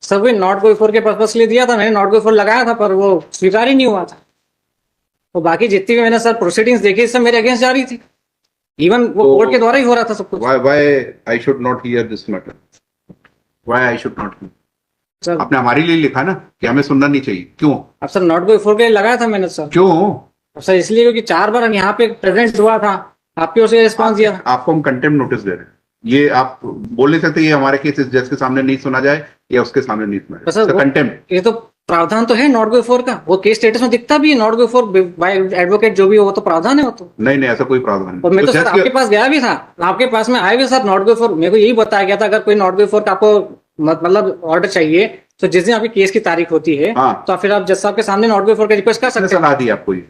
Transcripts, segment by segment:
Sir वही not going for के purpose के लिए दिया था, मैंने नॉट गोइंग फॉर लगाया था पर वो स्वीकार ही नहीं हुआ था। और बाकी जितनी भी मैंने सर प्रोसीडिंग्स देखी सब मेरे अगेंस्ट जा रही थी, इवन वो कोर्ट के द्वारा ही हो रहा था सब कुछ। why I should not hear this matter? Why I should not hear? Sir आपने हमारे लिए लिखा ना कि हमें सुनना नहीं चाहिए, क्यों? अब सर नॉट गोइंग फॉर के लिए लगाया था मैंने सर। क्यों? अब सर इसलिए क्योंकि 4 बार यहाँ पे प्रेजेंट हुआ था, आपके उसे रिस्पॉन्स दिया था। आपको हम कंटेम्प्ट नोटिस दे रहे हैं, ये आप बोल नहीं सकते ये हमारे केस इस जज के सामने नहीं सुना जाए या उसके सामने नहीं सुना सर जाए। कंटेम्प्ट ये तो प्रावधान तो है नॉट गोइंग फॉर का, वो केस स्टेटस में दिखता भी है not going for by advocate जो भी हो, वो तो प्रावधान है वो तो। नहीं ऐसा कोई प्रावधान और मैं तो सर आपके पास गया भी था, आपके पास में आए भी सर नॉट गोइंग फॉर, मेरे को यही बताया गया था अगर कोई नॉट गोइंग फॉर का आपको मतलब ऑर्डर चाहिए तो जिस दिन आपकी केस की तारीख होती है तो फिर आप जज साहब के सामने नॉट गोइंग फॉर का रिक्वेस्ट कर सकते हैं। सलाह दी आपको ये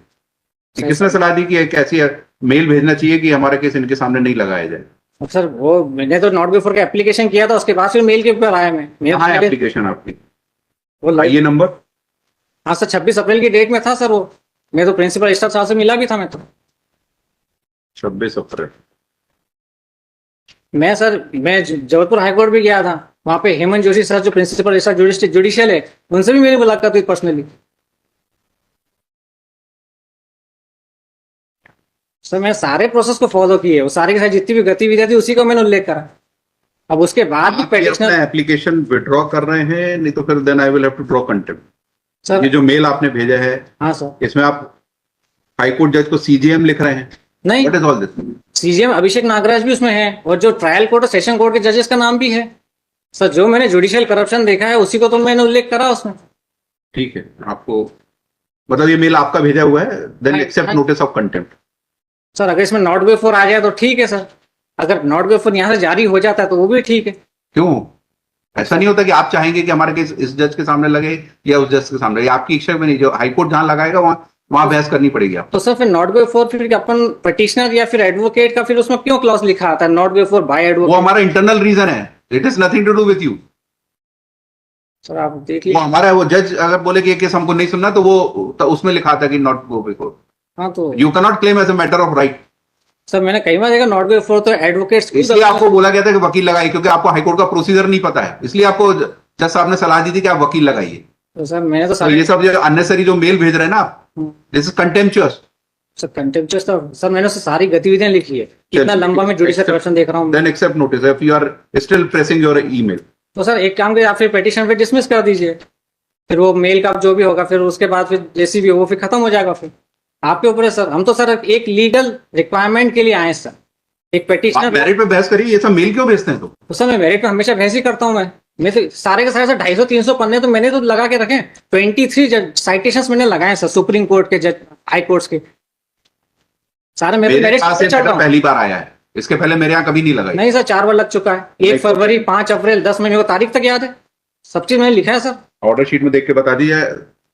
किसने सलाह दी कि एक ऐसी मेल भेजना चाहिए कि हमारा केस इनके सामने नहीं लगाया जाए? सर वो मैंने तो नॉट गोइंग फॉर का एप्लीकेशन किया था, उसके बाद फिर मेल के ऊपर आया मैं एप्लीकेशन आपकी वो ये नंबर? हाँ सर 26 अप्रैल की डेट में था सर वो, मैं तो प्रिंसिपल स्टाफ साहब से मिला भी था मैं तो। 26 अप्रैल मैं जबलपुर हाईकोर्ट भी गया था, वहां पे हेमंत जोशी सर जो प्रिंसिपल स्टाफ जुडिशियल है उनसे भी मेरी मुलाकात हुई पर्सनली। सर मैं सारे प्रोसेस को फॉलो किए, वो सारी की सारी जितनी भी गतिविधियां थी उसी को मैंने उल्लेख करा। अब उसके बाद भी पेटिशनर एप्लीकेशन विड्रॉ कर रहे हैं, नहीं तो फिर then I will have to draw contempt. Sir ये जो मेल आपने भेजा है, हाँ सर, इसमें आप हाईकोर्ट जज को सीजीएम लिख रहे हैं? नहीं, what is all this? CGM Abhishek Nagaraj भी उसमें है और जो ट्रायल कोर्ट और सेशन कोर्ट के जजेस का नाम भी है। सर जो मैंने जुडिशियल करप्शन देखा है उसी को तो मैंने उल्लेख करा उसमें। ठीक है, आपको मतलब ये मेल आपका भेजा हुआ है, then accept notice of contempt. Sir अगर इसमें नॉट गो फॉर आ जाए तो ठीक है सर, अगर नॉट गो फॉर यहाँ से जारी हो जाता है तो वो भी ठीक है। क्यों? ऐसा नहीं होता कि आप चाहेंगे कि हमारे केस इस जज के सामने लगे या उस जज के सामने लगे, आपकी इच्छा में नहीं, जो हाईकोर्ट जहां लगाएगा वहां बहस करनी पड़ेगी आपको। तो सर फिर नॉट गो फॉर फिर अपन पिटिशनर या फिर एडवोकेट का फिर उसमें क्यों क्लॉज लिखा आता है not go for by advocate? वो हमारा इंटरनल रीजन है, it is nothing to do with you. Sir आप देख लीजिए, वो हमारा वो जज अगर बोले कि ये केस हमको नहीं सुनना तो वो तो उसमें लिखा था कि नॉट गो बिफोर। हाँ तो you can not claim as a matter of right. Sir मैंने कई बार देखा नॉट गो फॉर तो एडवोकेट्स इसलिए आपको बोला गया था कि वकील लगाइए, क्योंकि आपको हाईकोर्ट का प्रोसीजर नहीं पता है, इसलिए आपको जज साहब ने सलाह दी थी कि आप वकील लगाइए। तो सर मैंने तो ये सब जो अननेसेसरी जो मेल भेज रहे हैं ना आप, this is contemptuous. Sir contemptuous तो सर मैंने उससे सारी गतिविधियां लिखी है, कितना लंबा मैं जुडिशियल करप्शन देख रहा हूँ। Then accept notice if you are still pressing your email. तो सर एक काम करिए, आप फिर पिटीशन पे डिसमिस कर दीजिए, फिर वो मेल का जो भी होगा फिर उसके बाद फिर जैसी भी हो वो फिर खत्म हो जाएगा, फिर आपके ऊपर है सर। हम तो सर एक लीगल रिक्वायरमेंट के लिए आए सर, एक पिटीशनर। मेरिट पे बहस करिए, ये सब मेल क्यों भेजते हैं? तो सर मैं मेरिट पे हमेशा बहस ही करता हूँ मैं तो सारे के सारे सर 250-300 पन्ने तो मैंने तो लगा के रखे, 23 साइटेशंस मैंने लगाए सर सुप्रीम कोर्ट के जज, हाई कोर्ट्स के सारे मेरे पास पहली बार आया है, इसके पहले मेरे यहाँ कभी नहीं लगा। नहीं सर 4 बार लग चुका है, 1 फरवरी, 5 अप्रैल, 10 मई, को तारीख तक याद है, सब चीज मैंने लिखा है सर। ऑर्डर शीट में देख के बता दीजिए।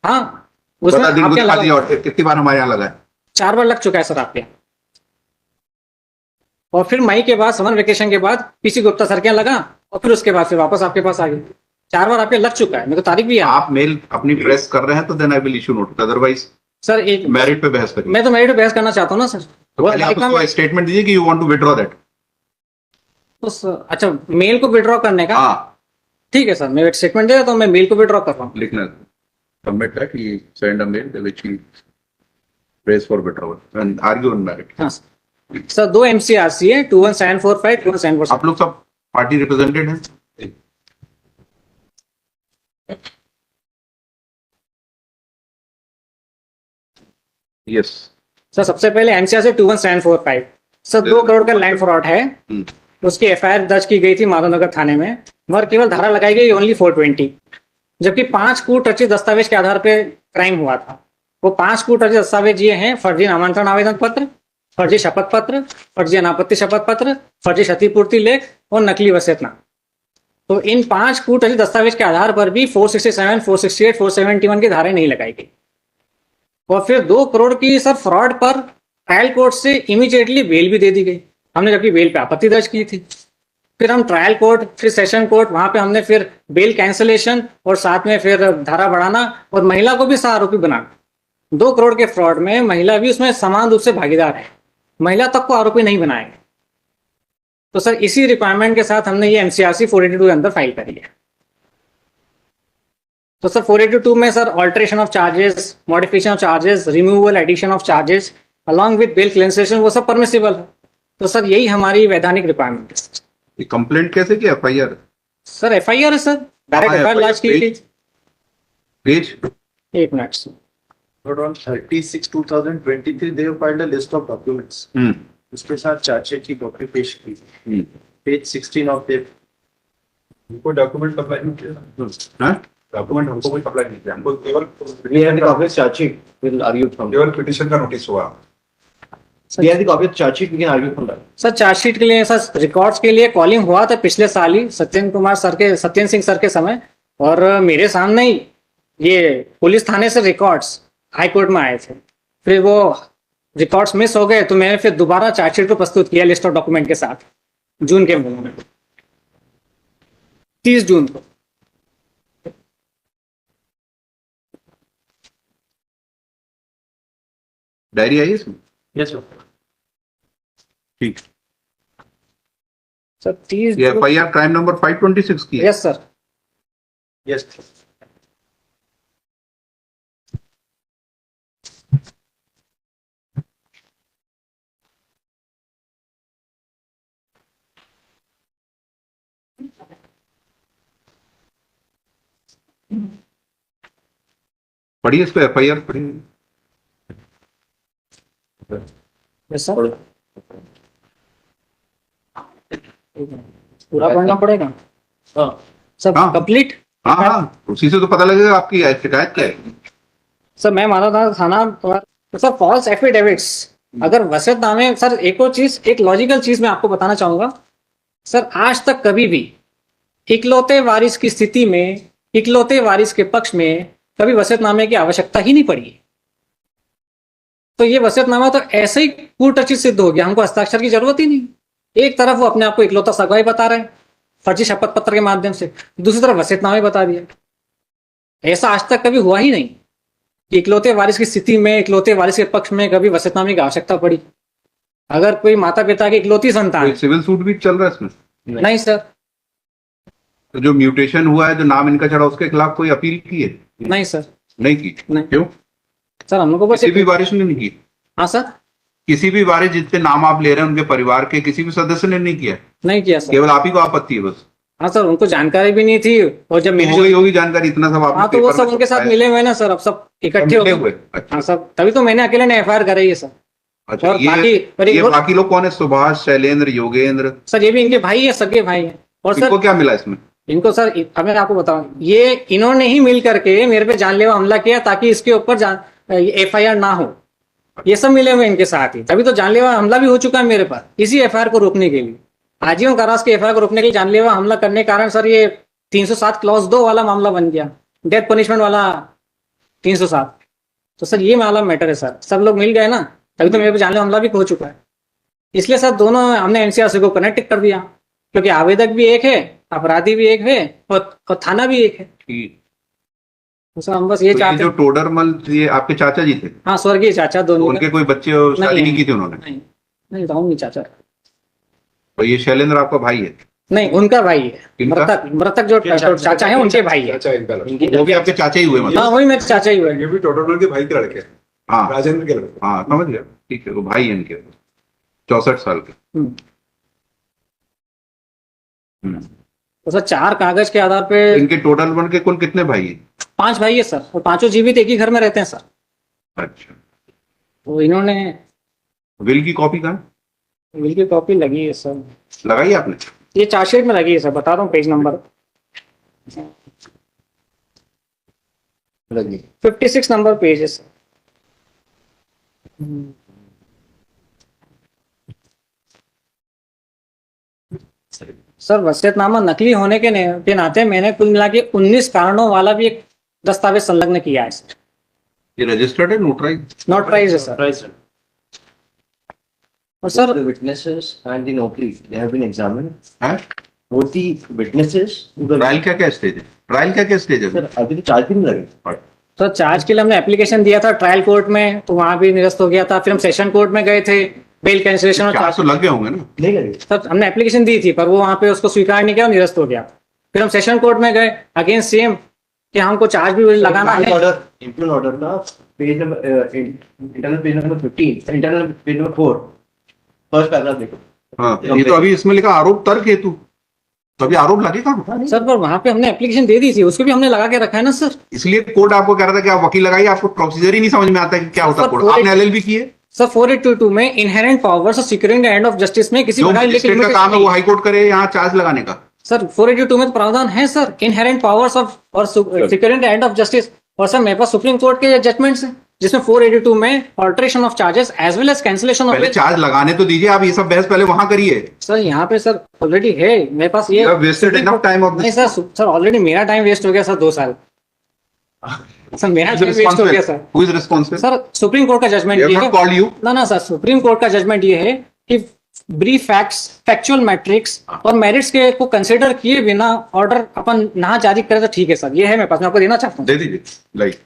हाँ उसमें कितनी बार हमारे यहाँ लगा है? 4 बार लग चुका है सर आपके। और फिर मई के बाद समर वेकेशन के बाद पीसी गुप्ता सर के यहाँ लगा और फिर उसके बाद फिर वापस आपके पास आ गई। 4 बार आपके लग चुका है, मेरे को तारीख भी है। आप मेल अपनी प्रेस कर रहे हैं तो then I will issue notice, otherwise sir एक मेरिट पे बहस करिए। मैं तो मेरिट पे बहस करना चाहता हूँ ना सर। तो पहले आप उसको स्टेटमेंट दीजिए कि you want to withdraw that. तो अच्छा मेल को विड्रॉ करने का? हाँ ठीक है सर, मैं स्टेटमेंट दे देता हूँ, मैं मेल को विड्रॉ कर रहा हूँ। लिखना submit that, he send a mail which he press for withdrawal and argue on merit. हाँ सर 2 MCRC है, 21745, 21746। आप लोग सब पार्टी रिप्रेजेंटेड हैं? यस सर सबसे पहले MCRC 21745 सर 2 करोड़ का लैंड फ्रॉड है, उसकी FIR दर्ज की गई थी माधवनगर थाने में, मगर केवल धारा लगाई गई ओनली 420, जबकि 5 कूट रचित दस्तावेज के आधार पर क्राइम हुआ था। वो 5 कूट रचित दस्तावेज ये हैं: फर्जी नामांतरण आवेदन पत्र, फर्जी शपथ पत्र, फर्जी अनापत्ति शपथ पत्र, फर्जी क्षतिपूर्ति लेख और नकली वसीयतनामा। तो इन 5 कूट रचित दस्तावेज के आधार पर भी 467, 468, 471 की धाराएं नहीं लगाई गई। और फिर 2 करोड़ की सर फ्रॉड पर ट्रायल कोर्ट से इमीडिएटली बेल भी दे दी गई, हमने जबकि बेल पे आपत्ति दर्ज की थी। फिर हम ट्रायल कोर्ट, फिर सेशन कोर्ट, वहां पे हमने फिर बेल कैंसलेशन और साथ में फिर धारा बढ़ाना और महिला को भी सह आरोपी बनाना। 2 करोड़ के फ्रॉड में महिला भी उसमें समान रूप से भागीदार है, महिला तक को आरोपी नहीं बनाएंगे। तो सर इसी रिक्वायरमेंट के साथ हमने ये MCRC 482 के अंदर फाइल करी है। तो सर 482 में sir alteration of charges, modification of charges, removal, addition of charges along with bail cancellation वो सब परमिसिबल है। तो सर यही हमारी वैधानिक रिक्वायरमेंट है। ये कंप्लेंट कैसे किया, FIR? सर एफआईआर है सर, डायरेक्ट हाँ, एफआईआर लॉन्च की FIR थी। पेज एक minute sir. But on 30/6/2023 they have filed a list of documents. उसके साथ चार्जशीट की कॉपी पेश की। पेज 16 ऑफ द हमको डॉक्यूमेंट अप्लाई नहीं किया, हाँ? डॉक्यूमेंट हमको कोई अप्लाई नहीं किया, हमको केवल we have the copy of charge sheet. We will argue from. केवल पिटीशन का नोटिस हुआ। We have the copy of charge sheet. We can argue from that. Sir chargesheet के लिए सर रिकॉर्ड्स के लिए कॉलिंग हुआ था पिछले साल ही सत्येंद्र सिंह सर के समय, और मेरे सामने ही ये पुलिस थाने से रिकॉर्ड्स हाई कोर्ट में आए थे। फिर वो रिकॉर्ड्स मिस हो गए तो मैंने फिर दोबारा चार्जशीट को प्रस्तुत किया लिस्ट ऑफ डॉक्यूमेंट के साथ जून के महीने में, 30 जून को। डायरी आई इसमें? Yes, sir. ठीक। सर 30 ये FIR क्राइम नंबर 526 की है। Yes sir. Yes. पढ़िए इसको, FIR पढ़िए। Yes sir. पूरा पढ़ना पड़ेगा हाँ. सब हाँ। कंप्लीट। हाँ हाँ, उसी से तो पता लगेगा आपकी शिकायत क्या है। सर मैं माना था थाना तो सर फॉल्स एफिडेविट्स, अगर वसीयतनामे सर एक और चीज, एक लॉजिकल चीज मैं आपको बताना चाहूंगा सर, आज तक कभी भी इकलौते वारिस की स्थिति में, इकलौते वारिस के पक्ष में कभी वसीयतनामे की आवश्यकता ही नहीं पड़ी। तो ये वसीयतनामा तो ऐसे ही कूटरचित सिद्ध हो गया, हमको हस्ताक्षर की जरूरत ही नहीं। एक तरफ वो अपने आप को इकलौता सगवाई बता रहे हैं फर्जी शपथ पत्र के माध्यम से, दूसरी तरफ वसीयतनामे बता दिया। ऐसा आज तक कभी हुआ ही नहीं कि इकलौते वारिस की स्थिति में, इकलौते वारिस के पक्ष में कभी वसीयतनामे की आवश्यकता पड़ी। अगर कोई माता पिता की इकलौती संतान कोई सिविल सूट भी चल रहा है इसमें? नहीं सर, तो जो म्यूटेशन हुआ है, जो नाम इनका चढ़ा, उसके खिलाफ कोई अपील की है? नहीं सर, नहीं की। नहीं। क्यों? सर हम लोग को बस किसी भी वारिस ने नहीं की? हाँ सर, किसी भी वारिस जिससे नाम आप ले रहे हैं उनके परिवार के किसी भी सदस्य ने नहीं किया? नहीं किया सर। केवल आप ही को आपत्ति है बस? हाँ सर, उनको जानकारी भी नहीं थी, और जब हो गई होगी जानकारी, इतना सब आपने हाँ तो वो पेपर सब में उनके साथ छपाया। मिले हुए ना सर, अब सब इकट्ठे हो मिले गए। हुए? अच्छा। हाँ सर, तभी तो मैंने अकेले ने एफआईआर कराई है सर। अच्छा, और बाकी ये बाकी लोग कौन है? सुभाष, शैलेंद्र, योगेंद्र, सर ये भी इनके भाई है, सगे भाई है। और इनको सर क्या मिला इसमें? इनको सर अब मैं आपको बताऊं, ये इन्होंने ही मिल करके मेरे पे जानलेवा हमला किया ताकि इसके ऊपर एफआईआर ना हो। ये सब मिले हुए इनके साथ ही, तभी तो जानलेवा हमला भी हो चुका है मेरे पर, इसी एफआईआर को रोकने के लिए, आजीवन कारावास के एफआईआर को रोकने के लिए जानलेवा हमला करने के कारण सर ये 307 क्लॉज 2 वाला मामला बन गया, डेथ पनिशमेंट वाला 307। तो सर ये मामला मैटर है सर, सब लोग मिल गए ना, तभी तो मेरे पे जानलेवा हमला भी हो चुका है। इसलिए सर दोनों हमने एनसीआरसी को कनेक्ट कर दिया, क्योंकि आवेदक भी एक है, अपराधी भी एक है, और थाना भी एक है। ठीक। तो सर हम बस ये तो ये चाहते जो टोडरमल, ये आपके चाचा जी थे? हाँ स्वर्गीय चाचा दोनों उनके कोई बच्चे और शादी नहीं की थी उन्होंने? नहीं नहीं, राहुल चाचा। और ये शैलेंद्र आपका भाई है? नहीं, उनका भाई है, किनका? मृतक जो चाचा है उनके भाई है। चाचा इनका लड़का। वो भी आपके चाचा ही हुए मतलब? हाँ वही मेरे चाचा ही हुए। ये भी टोटल के भाई के लड़के हैं, हाँ राजेंद्र के लड़के। हाँ, समझ गया। ठीक है, वो भाई है इनके, 64 साल के। हम्म। हम्म। तो सर 4 कागज के आधार पे इनके टोटल बन के कुल कितने भाई हैं? 5 भाई है सर, और 5 जीवित एक ही घर में रहते हैं सर। अच्छा, तो इन्होंने विल की कॉपी कहाँ विल की कॉपी लगी है सर, लगाई आपने? ये चार्जशीट में लगी है सर, बता रहा हूँ पेज नंबर 56 नंबर पेज है सर। सर वसीयतनामा नकली होने के नाते मैंने कुल मिला के 19 कारणों वाला भी एक दस्तावेज संलग्न किया है सर। ये रजिस्टर्ड है, नोटराइज? नोटराइज है सर। और sir The witnesses and the notary, they have been examined. है? Both the witnesses. ट्रायल क्या क्या स्टेज है? ट्रायल क्या क्या स्टेज है? Sir, अभी तो चार्ज भी नहीं लगे। तो चार्ज के लिए हमने एप्लीकेशन दिया था ट्रायल कोर्ट में, तो वहां भी निरस्त हो गया था। फिर हम सेशन कोर्ट में गए थे, बेल कैंसिलेशन और 400 लग गए होंगे ना? नहीं लगे। सर हमने एप्लीकेशन दी थी, पर वो वहां पे उसको स्वीकार नहीं किया और निरस्त हो गया। फिर हम सेशन कोर्ट में गए, अगेंस्ट सेम कि हमको चार्ज भी लगाना है। ऑर्डर इंटरनल ऑर्डर ना page number internal page number 15 internal page number 4 first paragraph देखो। हाँ, ये तो अभी इसमें लिखा आरोप तर्क हेतु, तो अभी आरोप लगेगा सर पर वहां पे हमने एप्लीकेशन दे दी थी, उसको भी हमने लगा के रखा है ना सर। इसलिए कोर्ट आपको कह रहा था कि आप वकील लगाइए, आपको प्रोसीजर ही नहीं समझ में आता है कि क्या होता है कोर्ट। आपने एलएलबी की है, सर 4822 में इनहेरेंट पावर्स और securing the end of justice में किसी जो प्रकार की मजिस्ट्रेट का काम है वो हाई कोर्ट करे यहाँ चार्ज लगाने का। सर 482 में तो प्रावधान है सर, इनहेरेंट पावर्स ऑफ और securing the end of justice. और सर मेरे पास सुप्रीम कोर्ट के जजमेंट्स हैं जिसमें 482 में alteration of charges as well as cancellation of पहले चार्ज लगाने तो दीजिए, आप ये सब बहस पहले वहां करिए। सर यहाँ पे सर ऑलरेडी है मेरे पास ये वेस्टेड इनफ टाइम ऑफ नहीं सर ऑलरेडी मेरा टाइम वेस्ट हो गया सर 2 साल। सर मेरा टाइम वेस्ट हो गया sir. Who is responsible? Sir supreme court का जजमेंट ये है, कॉल्ड यू ना सर सुप्रीम कोर्ट का जजमेंट ये है कि ब्रीफ फैक्ट्स, फैक्चुअल मैट्रिक्स और मेरिट्स के को कंसीडर किए बिना ऑर्डर अपन ना जारी करे तो ठीक है सर। ये है मेरे पास, मैं आपको देना चाहता हूँ। दे दीजिए लाइक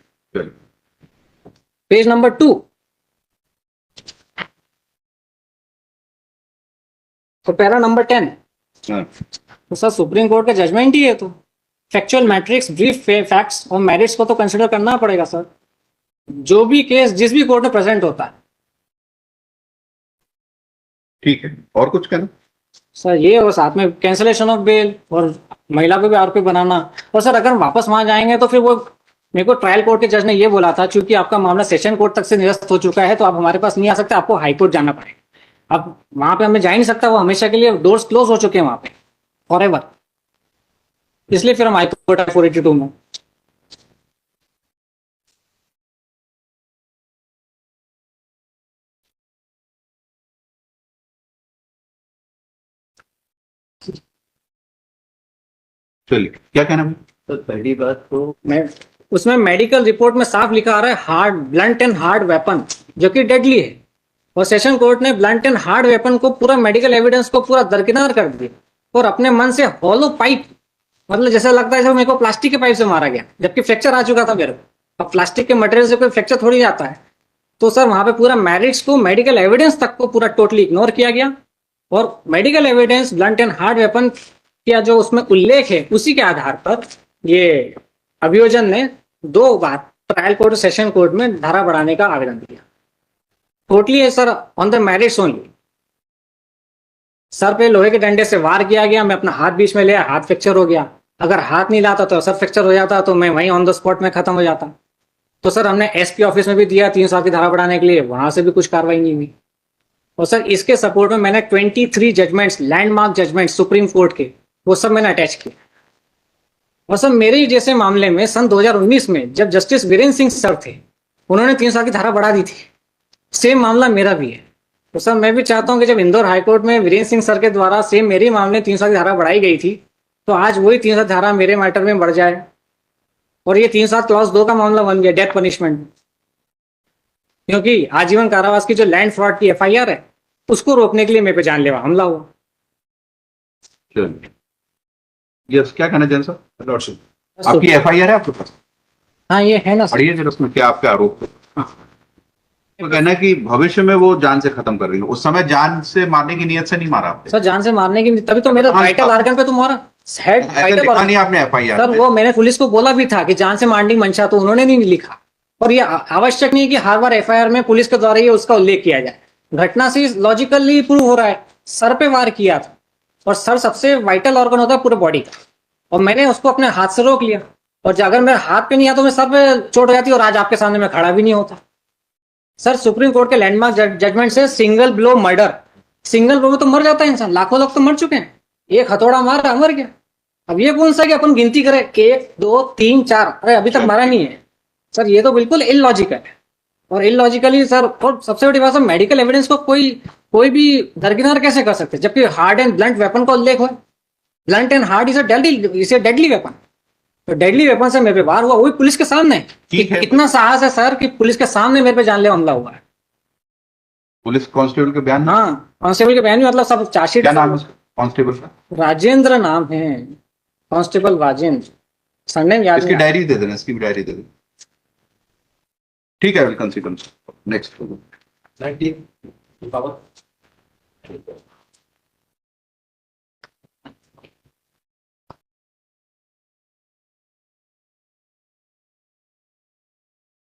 पेज नंबर 2 तो पैरा नंबर 10। तो सर सुप्रीम कोर्ट का जजमेंट ही है, तो फैक्चुअल मैट्रिक्स, ब्रीफ फैक्ट्स और मेरिट्स को तो कंसीडर करना पड़ेगा सर, जो भी केस जिस भी कोर्ट में प्रेजेंट होता है। ठीक है, और कुछ कहना? सर ये और साथ में कैंसिलेशन ऑफ बेल और महिला को भी आरोपी बनाना। और सर अगर वापस वहां जाएंगे तो फिर वो मेरे को ट्रायल कोर्ट के जज ने ये बोला था, क्योंकि आपका मामला सेशन कोर्ट तक से निरस्त हो चुका है तो आप हमारे पास नहीं आ सकते, आपको हाई कोर्ट जाना पड़ेगा। अब वहां पे हमें जा ही नहीं सकता, वो हमेशा के लिए डोर्स क्लोज हो चुके हैं वहां पे फॉरएवर। इसलिए फिर हम हाई कोर्ट 482 में। चलिए क्या कहना है? तो पहली बात तो मैं उसमें मेडिकल रिपोर्ट में साफ लिखा आ रहा है hard, blunt and hard weapon, जो कि डेडली है। और सेशन कोर्ट ने ब्लंट एंड हार्ड वेपन को पूरा मेडिकल एविडेंस को पूरा दरकिनार कर दिया और अपने मन से हॉलो पाइप, मतलब जैसा लगता है जैसे मेरे को प्लास्टिक के पाइप से मारा गया, जबकि फ्रैक्चर आ चुका था मेरे को। अब प्लास्टिक के मटेरियल से कोई फ्रैक्चर थोड़ी आता है। तो सर वहां पे पूरा मैरिट्स को, मेडिकल एविडेंस तक को पूरा टोटली इग्नोर किया गया और medical evidence, blunt and hard weapon का जो उसमें उल्लेख है उसी के आधार पर ये अभियोजन ने 2 बार ट्रायल कोर्ट, सेशन कोर्ट में धारा बढ़ाने का आवेदन दिया। टोटली है sir on the merits only. Sir पे लोहे के डंडे से वार किया गया, मैं अपना हाथ बीच में लिया, हाथ फ्रैक्चर हो गया। अगर हाथ नहीं लाता तो सर फ्रैक्चर हो जाता, तो मैं वहीं ऑन द स्पॉट में खत्म हो जाता। तो सर हमने एसपी ऑफिस में भी दिया 3 साल की धारा बढ़ाने के लिए, वहां से भी कुछ कार्रवाई नहीं हुई। और सर इसके सपोर्ट में मैंने 23 judgments, landmark judgment supreme court के, वो सब मैंने अटैच किए। और सर मेरे ही जैसे मामले में सन 2019 में जब जस्टिस वीरेंद्र सिंह सर थे, उन्होंने 3 साल की धारा बढ़ा दी थी। सेम मामला मेरा भी है। तो सर मैं भी चाहता हूं कि जब इंदौर हाईकोर्ट में वीरेंद्र सिंह सर के द्वारा सेम मेरे मामले 3 साल की धारा बढ़ाई गई थी, तो आज वही 3 साल धारा मेरे मैटर में बढ़ जाए और ये 3 साल क्लॉज 2 का मामला बन गया, डेथ पनिशमेंट। क्योंकि आजीवन कारावास की जो लैंड फ्रॉड की FIR है उसको रोकने के लिए मेरे पे जानलेवा हमला हुआ। चलिए यस, क्या कहना जैन साहब? लॉर्डशिप आपकी FIR है आपके पास? हाँ ये है ना सर। पढ़िए जरा उसमें क्या आपके आरोप है। तो कहना है कि भविष्य में वो जान से खत्म कर रही है, उस समय जान से मारने की नियत से नहीं मारा आपने? सर जान से मारने की, तभी तो मेरा वाइटल आर्गन पे तो मारा, हेड ऐसा वाइटल लिखा नहीं आपने FIR सर। में। वो मैंने पुलिस को बोला भी था कि जान से मारने की मंशा, तो उन्होंने नहीं लिखा। और ये आवश्यक नहीं कि हर बार FIR में पुलिस के द्वारा ये उसका उल्लेख किया जाए। घटना से लॉजिकली प्रूव हो रहा है, सर पे वार किया था और सर सबसे वाइटल ऑर्गन होता है पूरे बॉडी का, और मैंने उसको अपने हाथ से रोक लिया। और अगर मेरे हाथ पे नहीं आता तो मैं सर पे चोट हो जाती और आज आपके सामने मैं खड़ा भी नहीं होता। सर सुप्रीम कोर्ट के लैंडमार्क जजमेंट से single blow murder, single blow में तो मर जाता है इंसान, लाखों लोग तो मर चुके हैं, एक हथौड़ा मारा मर गया। अब ये कौन सा कि अपन गिनती करें 1 2 3 4, अरे अभी तक मरा नहीं है सर, ये तो बिल्कुल इलॉजिकल है। और इलॉजिकली सर, और सबसे बड़ी बात है मेडिकल एविडेंस को कोई भी दरकिनार कैसे कर सकते, जबकि हार्ड एंड ब्लंट वेपन का उल्लेख हो। Blunt and hard is a deadly weapon, तो डेडली वेपन से मेरे पे वार हुआ, वही पुलिस के सामने। ठीक है। इतना साहस है सर कि पुलिस के सामने मेरे पे जानलेवा हमला हुआ है। पुलिस कांस्टेबल के बयान? हाँ कांस्टेबल के बयान में, मतलब सब चार्जशीट। क्या नाम है कांस्टेबल का? राजेंद्र नाम है, कांस्टेबल राजेंद्र, सरनेम याद इसकी नहीं। डायरी दे देना, इसकी भी डायरी दे देना। ठीक है, विल कंसीडर नेक्स्ट। 19